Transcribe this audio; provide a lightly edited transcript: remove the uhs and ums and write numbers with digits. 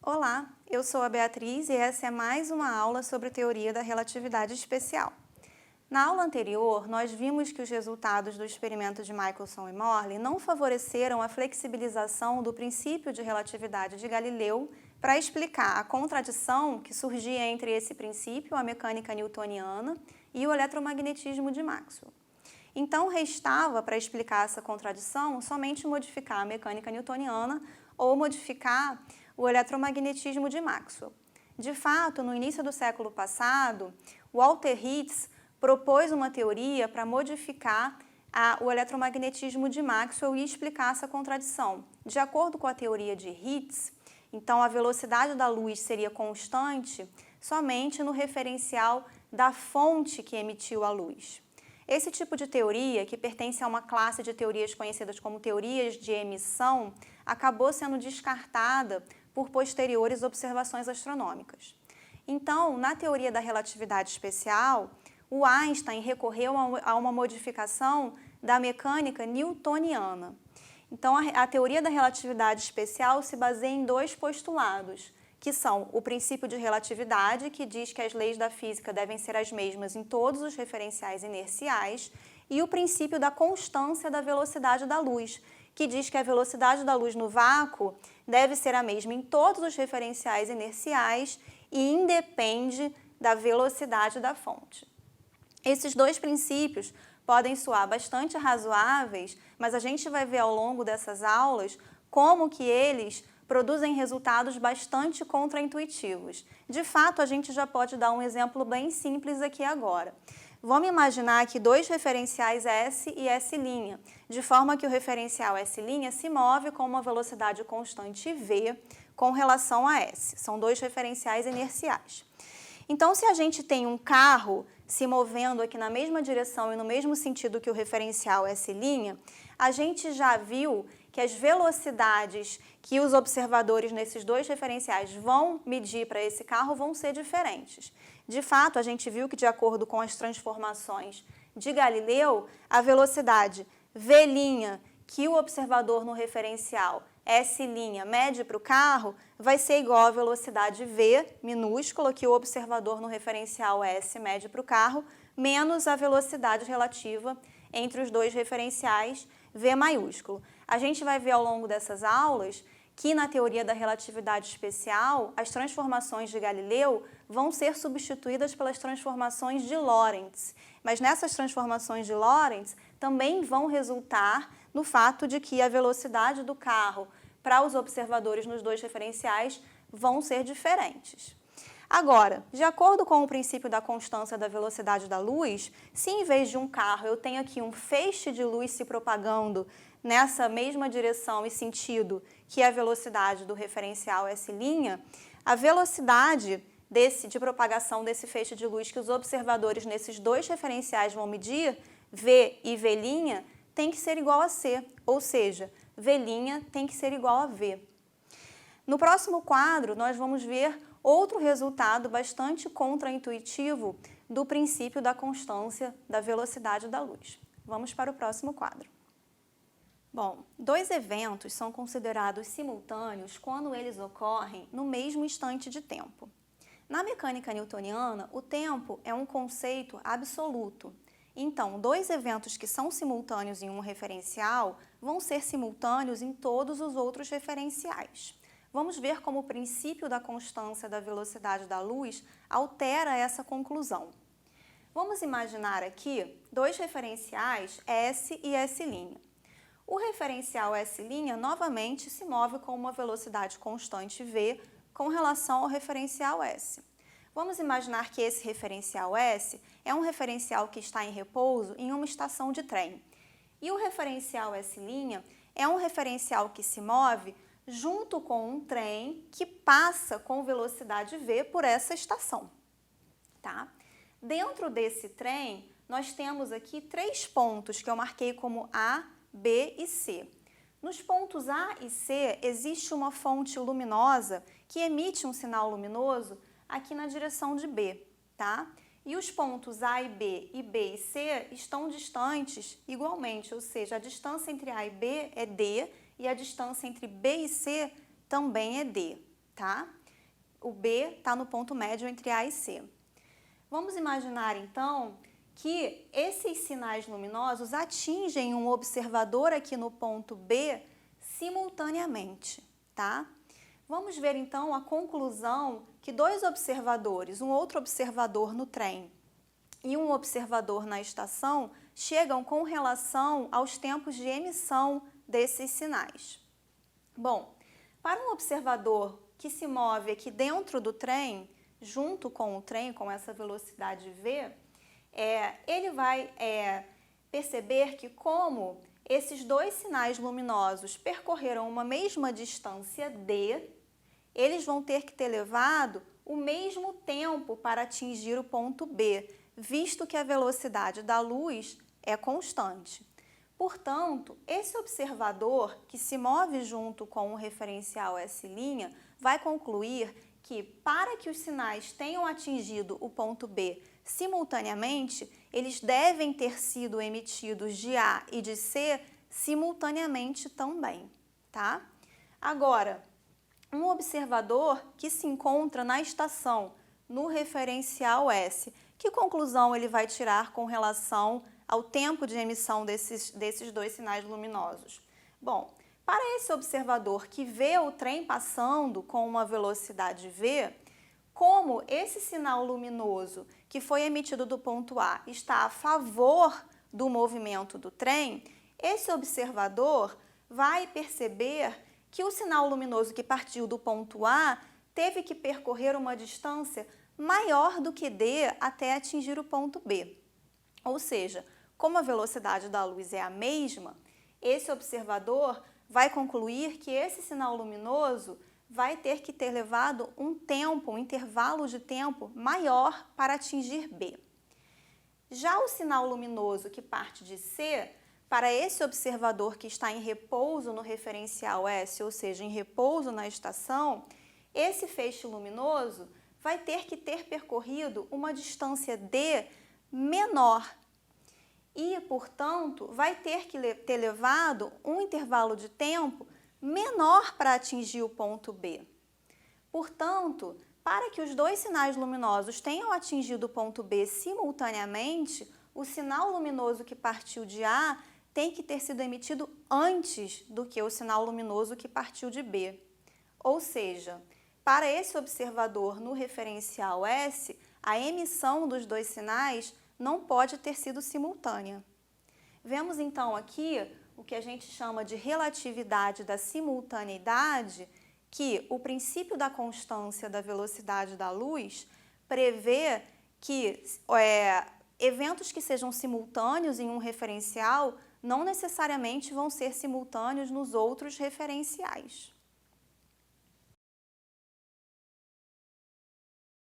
Olá, eu sou a Beatriz e essa é mais uma aula sobre teoria da relatividade especial. Na aula anterior, nós vimos que os resultados do experimento de Michelson e Morley não favoreceram a flexibilização do princípio de relatividade de Galileu para explicar a contradição que surgia entre esse princípio, a mecânica newtoniana, e o eletromagnetismo de Maxwell. Então, restava para explicar essa contradição somente modificar a mecânica newtoniana ou modificar o eletromagnetismo de Maxwell. De fato, no início do século passado, Walter Ritz propôs uma teoria para modificar o eletromagnetismo de Maxwell e explicar essa contradição. De acordo com a teoria de Ritz, então a velocidade da luz seria constante somente no referencial da fonte que emitiu a luz. Esse tipo de teoria, que pertence a uma classe de teorias conhecidas como teorias de emissão, acabou sendo descartada por posteriores observações astronômicas. Então, na teoria da relatividade especial, o Einstein recorreu a uma modificação da mecânica newtoniana. Então, a teoria da relatividade especial se baseia em dois postulados, que são o princípio de relatividade, que diz que as leis da física devem ser as mesmas em todos os referenciais inerciais, e o princípio da constância da velocidade da luz, que diz que a velocidade da luz no vácuo deve ser a mesma em todos os referenciais inerciais e independe da velocidade da fonte. Esses dois princípios podem soar bastante razoáveis, mas a gente vai ver ao longo dessas aulas como que eles produzem resultados bastante contraintuitivos. De fato, a gente já pode dar um exemplo bem simples aqui agora. Vamos imaginar aqui dois referenciais S e S', de forma que o referencial S' se move com uma velocidade constante v com relação a S. São dois referenciais inerciais. Então, se a gente tem um carro se movendo aqui na mesma direção e no mesmo sentido que o referencial S', a gente já viu que as velocidades que os observadores nesses dois referenciais vão medir para esse carro vão ser diferentes. De fato, a gente viu que, de acordo com as transformações de Galileu, a velocidade v' que o observador no referencial S' mede para o carro vai ser igual à velocidade v minúscula que o observador no referencial S mede para o carro, menos a velocidade relativa entre os dois referenciais v maiúsculo. A gente vai ver ao longo dessas aulas que na teoria da relatividade especial, as transformações de Galileu vão ser substituídas pelas transformações de Lorentz. Mas nessas transformações de Lorentz também vão resultar no fato de que a velocidade do carro para os observadores nos dois referenciais vão ser diferentes. Agora, de acordo com o princípio da constância da velocidade da luz, se em vez de um carro eu tenho aqui um feixe de luz se propagando nessa mesma direção e sentido que é a velocidade do referencial S', a velocidade de propagação desse feixe de luz que os observadores nesses dois referenciais vão medir, V e V', tem que ser igual a C, ou seja, V' tem que ser igual a V. No próximo quadro, nós vamos ver outro resultado bastante contraintuitivo do princípio da constância da velocidade da luz. Vamos para o próximo quadro. Bom, dois eventos são considerados simultâneos quando eles ocorrem no mesmo instante de tempo. Na mecânica newtoniana, o tempo é um conceito absoluto. Então, dois eventos que são simultâneos em um referencial vão ser simultâneos em todos os outros referenciais. Vamos ver como o princípio da constância da velocidade da luz altera essa conclusão. Vamos imaginar aqui dois referenciais S e S'. O referencial S' novamente se move com uma velocidade constante v com relação ao referencial S. Vamos imaginar que esse referencial S é um referencial que está em repouso em uma estação de trem. E o referencial S' é um referencial que se move junto com um trem que passa com velocidade v por essa estação. Tá? Dentro desse trem, nós temos aqui três pontos que eu marquei como A, B e C. Nos pontos A e C, existe uma fonte luminosa que emite um sinal luminoso aqui na direção de B, tá? E os pontos A e B e C estão distantes igualmente, ou seja, a distância entre A e B é D e a distância entre B e C também é D, tá? O B está no ponto médio entre A e C. Vamos imaginar, então, que esses sinais luminosos atingem um observador aqui no ponto B simultaneamente, tá? Vamos ver, então, a conclusão que dois observadores, um outro observador no trem e um observador na estação, chegam com relação aos tempos de emissão desses sinais. Bom, para um observador que se move aqui dentro do trem, junto com o trem, com essa velocidade v, ele vai perceber que como esses dois sinais luminosos percorreram uma mesma distância d, eles vão ter que ter levado o mesmo tempo para atingir o ponto B, visto que a velocidade da luz é constante. Portanto, esse observador que se move junto com o referencial S' vai concluir que, para que os sinais tenham atingido o ponto B simultaneamente, eles devem ter sido emitidos de A e de C simultaneamente também, tá? Agora, um observador que se encontra na estação, no referencial S, que conclusão ele vai tirar com relação ao tempo de emissão desses dois sinais luminosos? Bom, para esse observador que vê o trem passando com uma velocidade v, como esse sinal luminoso que foi emitido do ponto A está a favor do movimento do trem, esse observador vai perceber que o sinal luminoso que partiu do ponto A teve que percorrer uma distância maior do que d até atingir o ponto B. Ou seja, como a velocidade da luz é a mesma, esse observador vai concluir que esse sinal luminoso vai ter que ter levado um intervalo de tempo maior para atingir B. Já o sinal luminoso que parte de C, para esse observador que está em repouso no referencial S, ou seja, em repouso na estação, esse feixe luminoso vai ter que ter percorrido uma distância d menor e, portanto, vai ter que ter levado um intervalo de tempo menor para atingir o ponto B. Portanto, para que os dois sinais luminosos tenham atingido o ponto B simultaneamente, o sinal luminoso que partiu de A tem que ter sido emitido antes do que o sinal luminoso que partiu de B. Ou seja, para esse observador no referencial S, a emissão dos dois sinais não pode ter sido simultânea. Vemos então aqui o que a gente chama de relatividade da simultaneidade, que o princípio da constância da velocidade da luz prevê que eventos que sejam simultâneos em um referencial não necessariamente vão ser simultâneos nos outros referenciais.